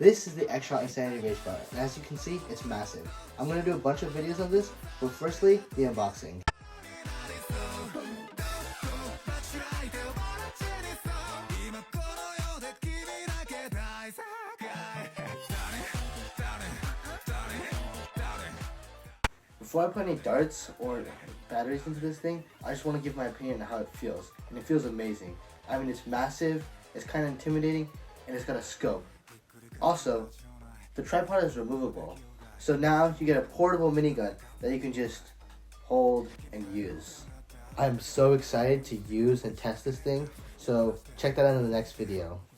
This is the Xshot Insanity Rage Bar, and as you can see, it's massive. I'm going to do a bunch of videos of this, but firstly, the unboxing. Before I put any darts or batteries into this thing, I just want to give my opinion on how it feels. And it feels amazing. I mean, it's massive, it's kind of intimidating, and it's got a scope. Also, the tripod is removable. So now you get a portable minigun that you can just hold and use. I'm so excited to use and test this thing, so check that out in the next video.